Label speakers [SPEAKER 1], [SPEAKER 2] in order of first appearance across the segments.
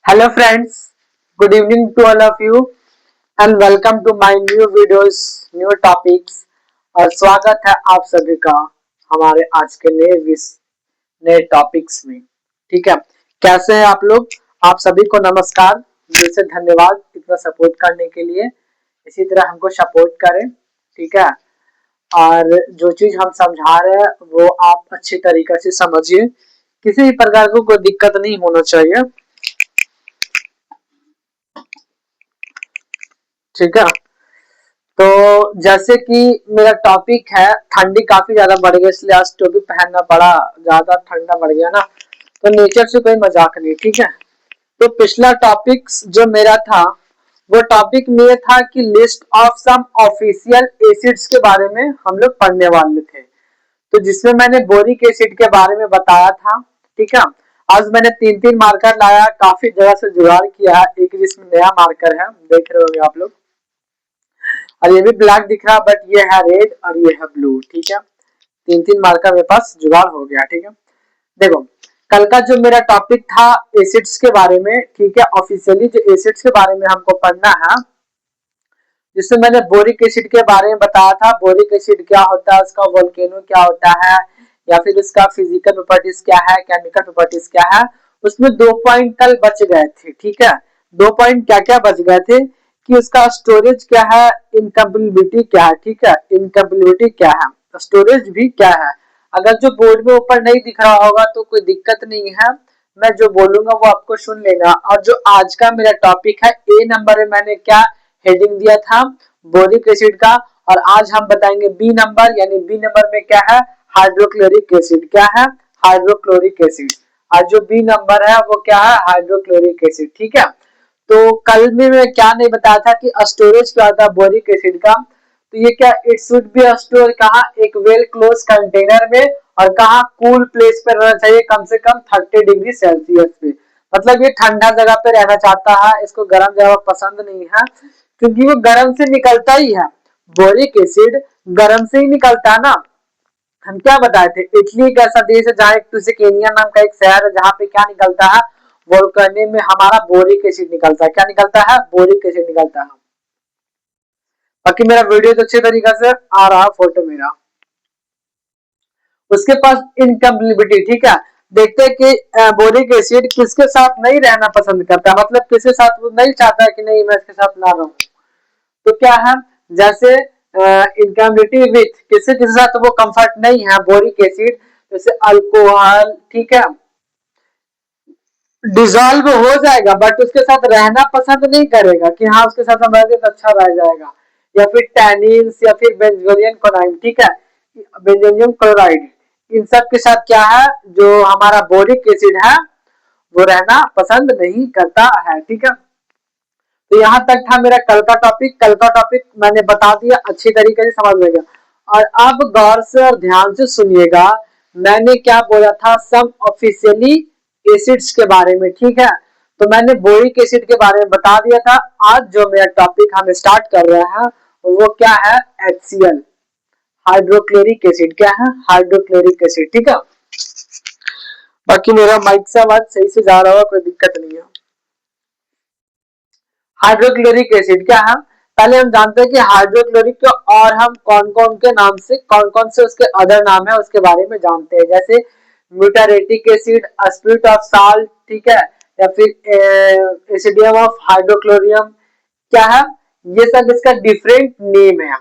[SPEAKER 1] Hello friends, good evening to all of you and welcome to my new videos, new topics और स्वागत है आप सभी का हमारे आज के नए टॉपिक्स में। ठीक है, कैसे हैं आप लोग? आप सभी को नमस्कार, दिल से धन्यवाद इतना सपोर्ट करने के लिए। इसी तरह हमको सपोर्ट करें, ठीक है। और जो चीज हम समझा रहे हैं वो आप अच्छी तरीके से समझिए, किसी भी प्रकार को कोई दिक्कत नहीं होना चाहिए, ठीक है। तो जैसे कि मेरा टॉपिक है, ठंडी काफी ज्यादा बढ़ गई इसलिए आज टोपी पहनना पड़ा, ज्यादा ठंडा बढ़ गया ना, तो नेचर से कोई मजाक नहीं, ठीक है। तो पिछला टॉपिक जो मेरा था वो टॉपिक में था कि list of some official acids के बारे में हम लोग पढ़ने वाले थे, तो जिसमें मैंने बोरिक एसिड के बारे में बताया था, ठीक है। आज मैंने तीन तीन मार्कर लाया, काफी जगह से जुगाड़ किया है, एक जिसमें नया मार्कर है देख रहे होंगे आप लोग, और ये भी ब्लैक दिख रहा है बट ये है रेड और ये है ब्लू, ठीक है। तीन तीन मार्कर मेरे पास जुगाड़ हो गया, ठीक है। देखो, कल का जो मेरा टॉपिक था एसिड्स के बारे में, ठीक है, ऑफिशियली जो एसिड्स के बारे में हमको पढ़ना है, जिसमें मैंने बोरिक एसिड के बारे में बताया था। बोरिक एसिड क्या होता है, उसका वोल्केनो क्या होता है, या फिर उसका फिजिकल प्रॉपर्टीज क्या है, केमिकल प्रॉपर्टीज क्या है। उसमें 2 पॉइंट कल बच गए थे, ठीक है। 2 पॉइंट क्या क्या बच गए थे कि उसका स्टोरेज क्या है, इनकम्पेटिबिलिटी क्या है, ठीक है, इनकम्पेटिबिलिटी क्या है, स्टोरेज भी क्या है। अगर जो बोर्ड में ऊपर नहीं दिख रहा होगा तो कोई दिक्कत नहीं है, मैं जो बोलूंगा वो आपको सुन लेना। और जो आज का मेरा टॉपिक है, ए नंबर में मैंने क्या हेडिंग दिया था, बोरिक एसिड का, और आज हम बताएंगे बी नंबर, यानी बी नंबर में क्या है, हाइड्रोक्लोरिक एसिड। क्या है? Hydrochloric acid. और जो बी नंबर है वो क्या है, हाइड्रोक्लोरिक एसिड, ठीक है। तो कल में मैं क्या नहीं बताया था कि स्टोरेज क्या होता है बोरिक एसिड का, तो ये क्या, इट शुड बी स्टोर कहाँ, एक वेल क्लोज कंटेनर में, और कहाँ, कूल प्लेस पे रहना चाहिए, कम से कम 30 डिग्री सेल्सियस पे। मतलब ये ठंडा जगह पे रहना चाहता है, इसको गर्म जगह पसंद नहीं है, क्योंकि वो गर्म से निकलता ही है। बोरिक एसिड गर्म से ही निकलता है ना। हम क्या बताए थे, इटली एक ऐसा देश है जहाँ एक टुसिकेनिया नाम का एक शहर है, जहाँ पे क्या निकलता है, वोल्केनो में हमारा बोरिक एसिड निकलता है। क्या निकलता है? बोरिक एसिड निकलता है। बाकी मेरा वीडियो तो अच्छे तरीके से आ रहा, फोटो मेरा, उसके पास इनकम्पेटिबिलिटी, ठीक है। देखते हैं कि बोरिक एसिड किसके साथ नहीं रहना पसंद करता है, मतलब किसके साथ वो नहीं चाहता है कि नहीं मैं इसके साथ ना रहूं। तो क्या है, जैसे इनकम्पेटिबिलिटी विथ, किससे किसके साथ वो कंफर्ट नहीं है बोरिक एसिड, जैसे अल्कोहल, ठीक है, डिजोल्व हो जाएगा बट उसके साथ रहना पसंद नहीं करेगा कि हाँ उसके साथ हम रहेंगे तो अच्छा रह जाएगा। या फिर टैनिन्स, या फिर बेंजोनियम क्लोराइड, ठीक है, बेंजोनियम क्लोराइड, इन सब के साथ क्या है, जो हमारा बोरिक एसिड है वो रहना पसंद नहीं करता है, ठीक है। तो यहाँ तक था मेरा कल का टॉपिक। कल का टॉपिक मैंने बता दिया, अच्छी तरीके से समझ लेगा। और अब गौर से और ध्यान से सुनिएगा, मैंने क्या बोला था, सम ऑफिशियली एसिड्स के बारे में, ठीक है। तो मैंने बोरिक एसिड के बारे में बता दिया था। आज जो मेरा टॉपिक हम स्टार्ट कर रहे हैं वो क्या है, HCl, हाइड्रोक्लोरिक एसिड। क्या है? हाइड्रोक्लोरिक एसिड, ठीक है। बाकी मेरा माइक से आवाज सही से जा रहा होगा, कोई दिक्कत नहीं है। हाइड्रोक्लोरिक एसिड क्या है, पहले हम जानते हैं कि हाइड्रोक्लोरिक के और हम कौन कौन के नाम से, कौन कौन से उसके अदर नाम है उसके बारे में जानते हैं, जैसे म्यूटारेटिक एसिड, स्पिरिट ऑफ साल्ट, ठीक है, या फिर एसिडियम ऑफ हाइड्रोक्लोरियम। क्या है, ये सब इसका डिफरेंट नेम है,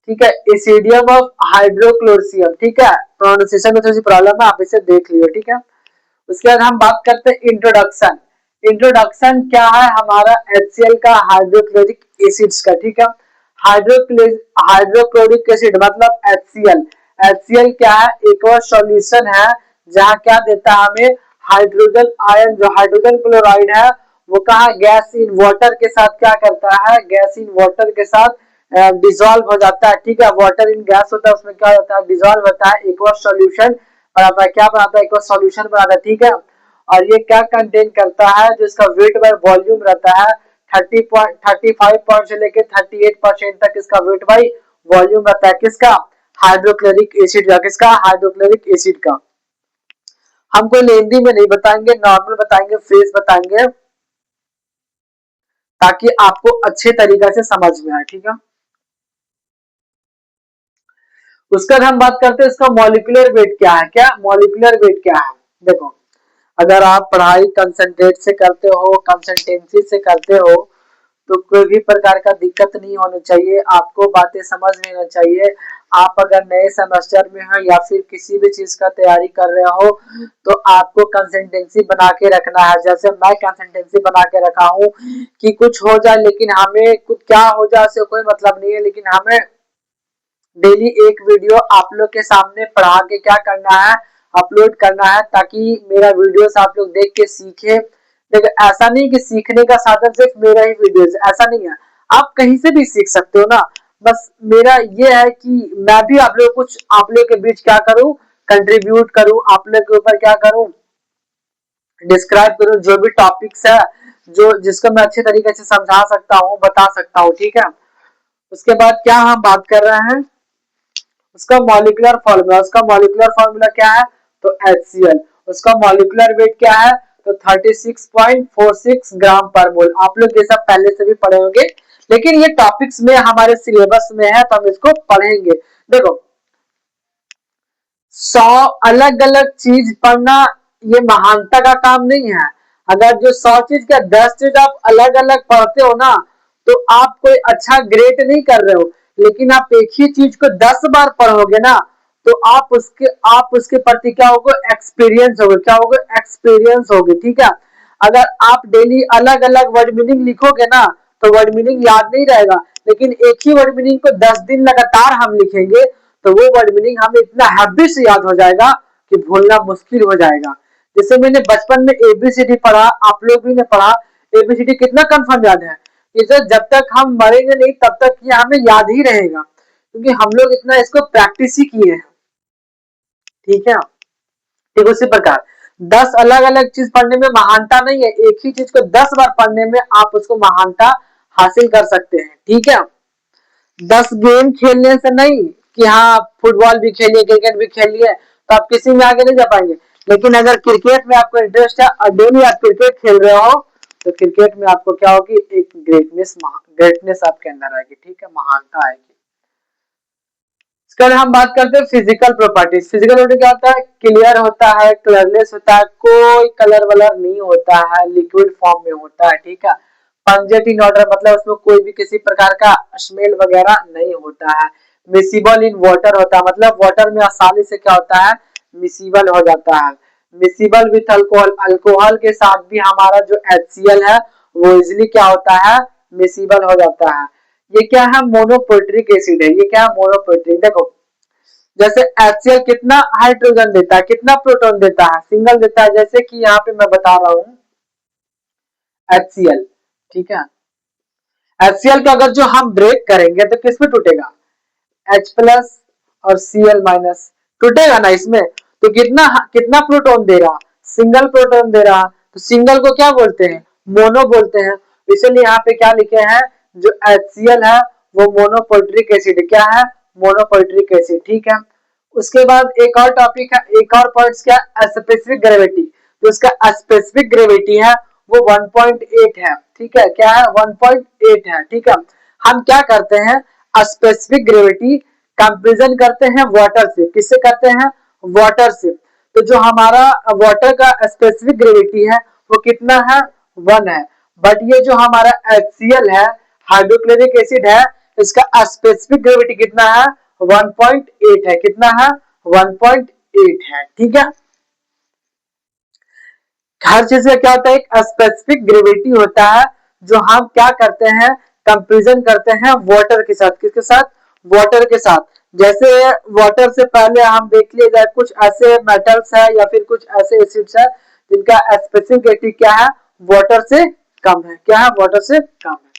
[SPEAKER 1] ठीक है। एसिडियम ऑफ हाइड्रोक्लोरियम, ठीक है, प्रोनाउंसिएशन में थोड़ी सी प्रॉब्लम है, आप इसे देख लियो, ठीक है। उसके बाद हम बात करते हैं इंट्रोडक्शन। इंट्रोडक्शन क्या है हमारा HCl का, हाइड्रोक्लोरिक एसिड्स का, ठीक है। हाइड्रोक्लोरिक एसिड मतलब HCl। HCl क्या है, एक और सॉल्यूशन है जहाँ क्या देता है हमें, हाइड्रोजन आयन, जो हाइड्रोजन क्लोराइड है वो कहा गैस इन वाटर के साथ क्या करता है, गैस इन वाटर के साथ डिजोल्व हो जाता है, ठीक है। वाटर इन गैस होता है, उसमें क्या होता है, डिजोल्व होता है, एक और सॉल्यूशन बनाता है। क्या बनाता है, एक और सॉल्यूशन बनाता है, ठीक है। और ये क्या कंटेन करता है, जो इसका वेट बाय वॉल्यूम रहता है 35 से लेकर 38% तक इसका वेट बाय वॉल्यूम रहता है, किसका, हाइड्रोक्लोरिक एसिड का। किसका? हाइड्रोक्लोरिक एसिड का। हम कोई हिंदी में नहीं बताएंगे, नॉर्मल बताएंगे, फ्रेज बताएंगे, ताकि आपको अच्छे तरीके से समझ में आए, ठीक है। उसके बाद हम बात करते हैं इसका मॉलिक्यूलर वेट क्या है। क्या मॉलिक्यूलर वेट क्या है, देखो अगर आप पढ़ाई कंसंट्रेट से करते हो, कंसल्टेंसी से करते हो, तो कोई भी प्रकार का दिक्कत नहीं होनी चाहिए, आपको बातें समझ लेना चाहिए। आप अगर नए सेमेस्टर में हो या फिर किसी भी चीज का तैयारी कर रहे हो तो आपको कंसल्टेंसी बना के रखना है। जैसे मैं कंसल्टेंसी बना के रखा हूँ कि कुछ हो जाए लेकिन हमें कुछ क्या हो जाए उससे कोई मतलब नहीं है, लेकिन हमें डेली एक वीडियो आप लोग के सामने पढ़ा के क्या करना है, अपलोड करना है, ताकि मेरा वीडियोस आप लोग देख के सीखे। देखो ऐसा नहीं कि सीखने का साधन सिर्फ मेरा ही वीडियोस, ऐसा नहीं है, आप कहीं से भी सीख सकते हो ना। बस मेरा ये है कि मैं भी आप लोग कुछ आप लोग के बीच क्या करूं, कंट्रीब्यूट करूं, आप लोग के ऊपर क्या करूं, डिस्क्राइब करूं, जो भी टॉपिक्स है जो जिसको मैं अच्छे तरीके से समझा सकता हूँ, बता सकता हूँ, ठीक है। उसके बाद क्या हम बात कर रहे हैं, उसका मॉलिक्यूलर फॉर्मूला, उसका मॉलिक्यूलर फॉर्मूला क्या है, तो HCl। उसका मॉलिक्यूलर वेट क्या है, तो 36.46 ग्राम पर मोल। आप लोग ये सब पहले से भी पढ़े होंगे, लेकिन ये टॉपिक्स में हमारे सिलेबस में है तो हम इसको पढ़ेंगे। देखो 100 अलग अलग चीज पढ़ना ये महानता का काम नहीं है। अगर जो 100 चीज का 10 चीज आप अलग अलग पढ़ते हो ना, तो आप कोई अच्छा ग्रेड नहीं कर रहे हो। लेकिन आप एक ही चीज को 10 बार पढ़ोगे ना, तो आप उसके प्रति क्या होगा, एक्सपीरियंस होगा, क्या होगा, एक्सपीरियंस होगी, ठीक है। अगर आप डेली अलग अलग वर्ड मीनिंग लिखोगे ना, तो वर्ड मीनिंग याद नहीं रहेगा। लेकिन एक ही वर्ड मीनिंग को 10 दिन लगातार हम लिखेंगे तो वो वर्ड मीनिंग हमें इतना हैबिट से याद हो जाएगा कि भूलना मुश्किल हो जाएगा। जैसे मैंने बचपन में एबीसीडी पढ़ा, आप लोग भी ने पढ़ा, एबीसीडी कितना कंफर्म याद है, इसे जब तक हम मरेंगे नहीं तब तक ये हमें याद ही रहेगा, क्योंकि हम लोग इतना इसको प्रैक्टिस ही किए हैं, ठीक है। ठीक उसी प्रकार 10 अलग अलग चीज पढ़ने में महानता नहीं है, एक ही चीज को 10 बार पढ़ने में आप उसको महानता हासिल कर सकते हैं, ठीक है। 10 गेम खेलने से नहीं कि हाँ फुटबॉल भी खेलिए, क्रिकेट भी खेलिए तो आप किसी में आगे नहीं जा पाएंगे। लेकिन अगर क्रिकेट में आपको इंटरेस्ट है और डेली आप क्रिकेट खेल रहे हो, तो क्रिकेट में आपको क्या होगी, एक ग्रेटनेस आपके अंदर आएगी, ठीक है, महानता आएगी। इसके बाद हम बात करते हैं फिजिकल प्रॉपर्टीज। फिजिकल प्रॉपर्टी क्या होता है, क्लियर होता है, कलरलेस होता है, कोई कलर वलर नहीं होता है, लिक्विड फॉर्म में होता है, ठीक है। पंजेट इन ऑर्डर मतलब उसमें कोई भी किसी प्रकार का स्मेल वगैरह नहीं होता है। मिसिबल इन वाटर होता है, मतलब वाटर में आसानी से क्या होता है, मिसिबल हो जाता है। मिसिबल विथ अल्कोहल, अल्कोहल के साथ भी हमारा जो HCl है वो इजिली क्या होता है, मिसिबल हो जाता है। ये क्या है, मोनोपोट्रिक एसिड है, ये क्या है, मोनोपोट्रिक। देखो जैसे HCl कितना हाइड्रोजन देता है, कितना प्रोटॉन देता है, सिंगल देता है। जैसे कि यहाँ पे मैं बता रहा हूँ HCl, ठीक है, HCl का अगर जो हम ब्रेक करेंगे तो किसमें टूटेगा, H प्लस और Cl माइनस, टूटेगा ना इसमें। तो कितना कितना प्रोटॉन दे रहा, सिंगल प्रोटॉन दे रहा, तो सिंगल को क्या बोलते हैं, मोनो बोलते हैं। इसलिए यहाँ पे क्या लिखे हैं, जो HCl है वो मोनोपोट्रिक एसिड, क्या है, मोनोपोट्रिक एसिड, ठीक है। उसके बाद एक और टॉपिक है, एक और पॉइंट क्या, स्पेसिफिक ग्रेविटी। तो उसका स्पेसिफिक ग्रेविटी है वो 1.8 है, ठीक है, क्या है, 1.8 है, ठीक है। हम क्या करते हैं, स्पेसिफिक ग्रेविटी कंपेरिजन करते हैं वाटर से, किससे करते हैं, वाटर से। तो जो हमारा वाटर का स्पेसिफिक ग्रेविटी है वो कितना है, 1 है। बट ये जो हमारा HCl है, हाइड्रोक्लोरिक एसिड है, इसका स्पेसिफिक ग्रेविटी कितना है, 1.8 है, कितना है, 1.8 है, ठीक है। हर चीज का क्या होता है, एक स्पेसिफिक ग्रेविटी होता है, जो हम क्या करते हैं, कंपेरिजन करते हैं वाटर के साथ, किसके साथ, वाटर के साथ। जैसे वाटर से पहले हम देख लिए जाए, कुछ ऐसे मेटल्स है या फिर कुछ ऐसे एसिड्स है जिनका स्पेसिफिक ग्रेविटी क्या है, वाटर से कम है, क्या है, वाटर से कम है।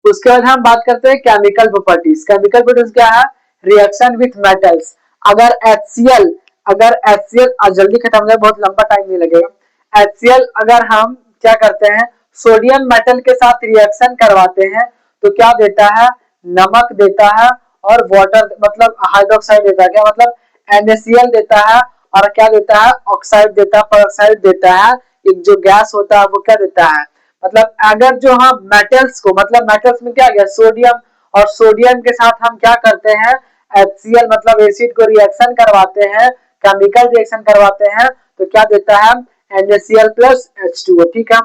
[SPEAKER 1] उसके बाद हम बात करते हैं केमिकल प्रॉपर्टीज। केमिकल प्रॉपर्टीज क्या है, रिएक्शन विथ मेटल्स। अगर HCl, अगर HCl जल्दी खत्म हो जाए, बहुत लंबा टाइम नहीं लगेगा। HCl अगर हम क्या करते हैं, सोडियम मेटल के साथ रिएक्शन करवाते हैं तो क्या देता है, नमक देता है और वाटर मतलब हाइड्रोक्साइड देता है, क्या मतलब NaCl देता है, और क्या देता है, ऑक्साइड देता है, पर ऑक्साइड देता है। एक जो गैस होता है वो क्या देता है, मतलब अगर जो हम मेटल्स को, मतलब मेटल्स में क्या गया सोडियम, और सोडियम के साथ हम क्या करते हैं HCl मतलब एसिड को रिएक्शन करवाते हैं, केमिकल रिएक्शन करवाते हैं, तो क्या देता है NaCl प्लस H2O। ठीक है,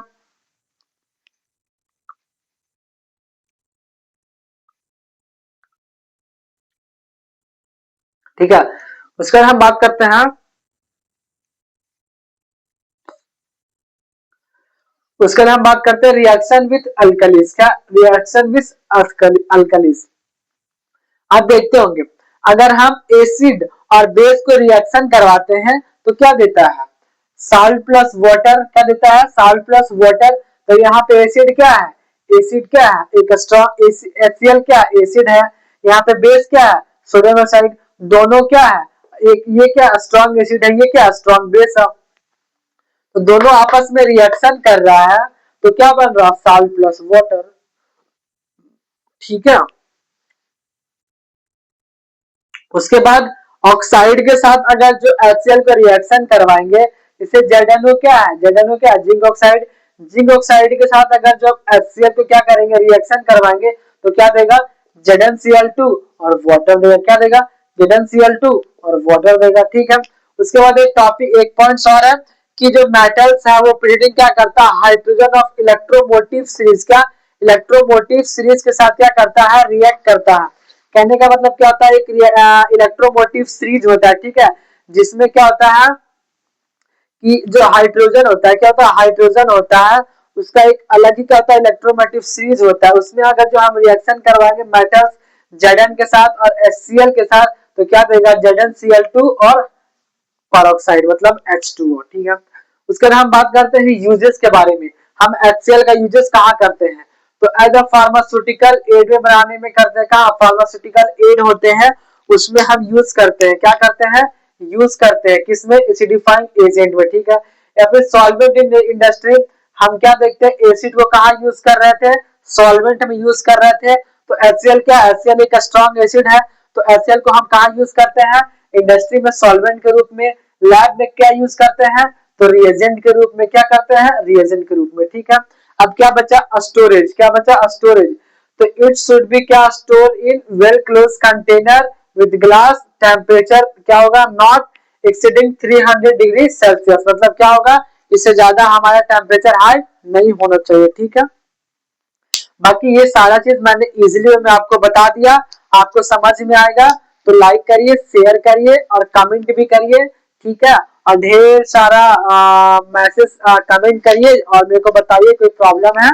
[SPEAKER 1] ठीक है। उसके बाद हम बात करते हैं, उसके बाद हम बात करते हैं रिएक्शन विथ अल्कलीज। क्या रिएक्शन विथ अल्कलीज, आप देखते होंगे अगर हम एसिड और बेस को रिएक्शन करवाते हैं तो क्या देता है साल्ट प्लस वाटर, क्या देता है साल्ट प्लस वाटर। तो यहाँ पे एसिड क्या है, एसिड क्या है एक स्ट्रॉन्ग HCl क्या है एसिड है, यहाँ पे बेस क्या है सोडियम ऑक्साइड, दोनों क्या है एक ये क्या स्ट्रॉन्ग एसिड है, ये क्या स्ट्रॉन्ग बेस है, तो दोनों आपस में रिएक्शन कर रहा है, तो क्या बन रहा है साल्ट प्लस वाटर। ठीक है, उसके बाद ऑक्साइड के साथ अगर जो HCl को रिएक्शन करवाएंगे, इसे ZnO क्या है, ZnO क्या है जिंक ऑक्साइड, जिंक ऑक्साइड के साथ अगर जो HCl को क्या करेंगे रिएक्शन करवाएंगे तो क्या देगा ZnCl2 और वाटर देगा, क्या देगा ZnCl2 और वाटर देगा। ठीक है, उसके बाद एक टॉपिक एक पॉइंट और है कि जो मेटल्स है वो प्रिंटिंग क्या करता है हाइड्रोजन ऑफ इलेक्ट्रोमोटिव सीरीज, क्या इलेक्ट्रोमोटिव सीरीज के साथ क्या करता है रिएक्ट करता है। कहने का मतलब क्या होता है एक इलेक्ट्रोमोटिव सीरीज होता है, ठीक है, जिसमें क्या होता है कि जो हाइड्रोजन होता है क्या होता है हाइड्रोजन होता है, उसका एक अलग ही क्या होता है इलेक्ट्रोमोटिव सीरीज होता है, उसमें अगर जो हम रिएक्शन करवाएंगे मेटल्स Zn के साथ और HCl के साथ तो क्या देगा ZnCl2 और पेरोक्साइड मतलब H2O। ठीक है, उसके बाद हम बात करते हैं यूजेस के बारे में, हम HCl का यूजेस कहाँ करते हैं, तो एज अ फार्मास्यूटिकल एड में बनाने में करते हैं, कहाँ फार्मास्यूटिकल एड होते हैं उसमें हम यूज करते हैं, क्या करते हैं यूज करते हैं किसमें एसिडिफाइंग एजेंट में। ठीक है, या फिर सॉल्वेंट इन इंडस्ट्री, हम क्या देखते हैं एसिड को कहाँ यूज कर रहे थे सॉल्वेंट में यूज कर रहे थे, तो HCl क्या HCl एक स्ट्रॉन्ग एसिड है, तो HCl को हम कहाँ यूज करते हैं इंडस्ट्री में सॉल्वेंट के रूप में, लैब में क्या यूज करते हैं तो रिएजेंट के रूप में, क्या करते हैं रिएजेंट के रूप में। ठीक है, अब क्या बचा स्टोरेज, क्या बचा स्टोरेज, तो इट शुड बी क्या store in well close container with glass, temperature क्या होगा नॉट एक्सीडिंग 300 डिग्री सेल्सियस, मतलब क्या होगा इससे ज्यादा हमारा टेम्परेचर हाई नहीं होना चाहिए। ठीक है, बाकी ये सारा चीज मैंने इजीली मैं आपको बता दिया, आपको समझ में आएगा तो लाइक करिए शेयर करिए और कमेंट भी करिए। ठीक है, और ढेर सारा मैसेज कमेंट करिए और मेरे को बताइए कोई प्रॉब्लम है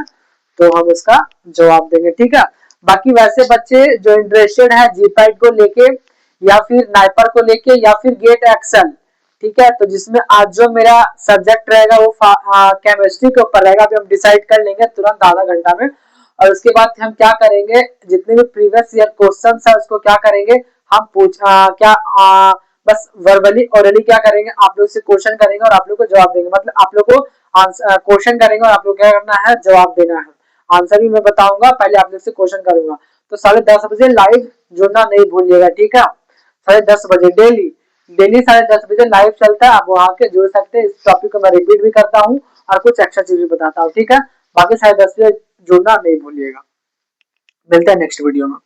[SPEAKER 1] तो हम उसका जवाब देंगे। ठीक है, बाकी वैसे बच्चे जो इंटरेस्टेड है जीपाइट को लेके या फिर नाइपर को लेके या फिर गेट एक्शन, ठीक है, तो जिसमें आज जो मेरा सब्जेक्ट रहेगा वो केमिस्ट्री के ऊपर रहेगा, अभी हम डिसाइड कर लेंगे तुरंत आधा घंटा में, और उसके बाद हम क्या करेंगे जितने भी प्रीवियस ईयर क्वेश्चन है उसको क्या करेंगे हम बस वर्बली ओरली क्या करेंगे आप लोग से क्वेश्चन करेंगे और आप लोग को जवाब देंगे, मतलब आप लोग को क्वेश्चन करेंगे और आप लोग क्या करना है जवाब देना है, आंसर भी मैं बताऊंगा पहले आप लोग से क्वेश्चन करूंगा। तो 10:30 बजे लाइव जुड़ना नहीं भूलिएगा। ठीक है, 10:30 बजे डेली, डेली 10:30 बजे लाइव चलता है, आप वहां के जुड़ सकते हैं। इस टॉपिक को मैं रिपीट भी करता हूँ और कुछ एक्स्ट्रा चीज भी बताता हूँ। ठीक है, बाकी 10:30 बजे जुड़ना नहीं भूलिएगा। मिलते हैं नेक्स्ट वीडियो में।